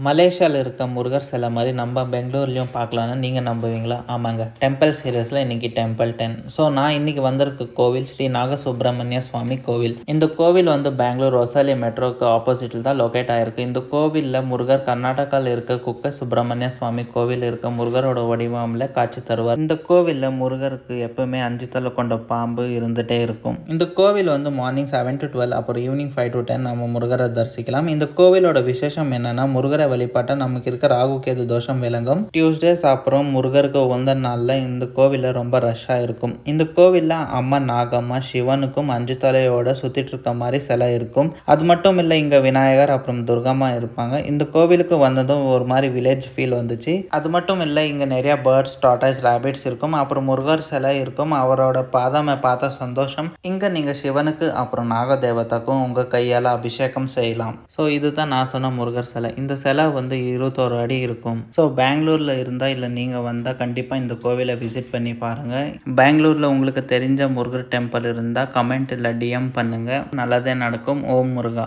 மலேசியாவில் இருக்க முருகர் சிலை மாதிரி நம்ம பெங்களூர்லேயும் பார்க்கலான்னு நீங்கள் நம்புவீங்களா? ஆமாங்க. டெம்பிள் சீரியஸில் இன்றைக்கி டெம்பிள் 10. ஸோ நான் இன்றைக்கி வந்திருக்க கோவில் ஸ்ரீ நாகசுப்ரமணிய சுவாமி கோவில். இந்த கோவில் வந்து பெங்களூர் ஒசாலி மெட்ரோக்கு ஆப்போசிட்டில் தான் லொக்கேட் ஆகிருக்கு. இந்த கோவிலில் முருகர் கர்நாடகாவில் இருக்க குக்கை சுப்பிரமணிய சுவாமி கோவில் இருக்க முருகரோட வடிவமில் காட்சி தருவார். இந்த கோவிலில் முருகருக்கு எப்பவுமே 5 தலை கொண்ட பாம்பு இருந்துகிட்டே இருக்கும். இந்த கோவில் வந்து மார்னிங் 7 to 12 அப்புறம் ஈவினிங் 5 to 10 நம்ம முருகரை தரிசிக்கலாம். இந்த கோவிலோட விசேஷம் என்னன்னா, முருகரை வழிபாட்டை நமக்கு இருக்க ராகு கேது தோஷம் விளங்கும். டியூஸ்டேஸ் அப்புறம் முருகருக்கு உகந்த நாளில் இந்த கோவிலில் ரொம்ப ரஷ்ஷாக இருக்கும். இந்த கோவிலில் அம்மா நாகம்மா சிவனுக்கும் 5 தலையோட சுத்திட்டு இருக்க மாதிரி சிலை இருக்கும். அது மட்டும் இல்லை, இங்கே விநாயகர் அப்புறம் துர்கம்மா இருப்பாங்க. இந்த கோவிலுக்கு வந்ததும் ஒரு மாதிரி வில்லேஜ் ஃபீல் வந்துச்சு. அது மட்டும் இல்லை, இங்கே நிறைய பேர்ட்ஸ், டாட்டாஸ், ரேபிட்ஸ் இருக்கும். அப்புறம் முருகர் சிலை இருக்கும். அவரோட பாதமை பார்த்த சந்தோஷம். இங்கே நீங்கள் சிவனுக்கு அப்புறம் நாக தேவதாக்கும் உங்கள் கையால் அபிஷேகம் செய்யலாம். ஸோ இதுதான் நான் சொன்ன முருகர் சிலை. இந்த சிலை வந்து 21 அடி இருக்கும். ஸோ பெங்களூரில் இருந்தால் இல்லை நீங்கள் வந்தால் கண்டிப்பாக இந்த கோவிலை விசிட் பண்ணி பாருங்கள். பெங்களூரில் உங்களுக்கு தெரிஞ்ச முருகர் டெம்பிள் இருந்தால் கமெண்ட் இல்லை டிஎம் பண்ணுங்கள். நல்லதே நடக்கும். ஓம் முருகா.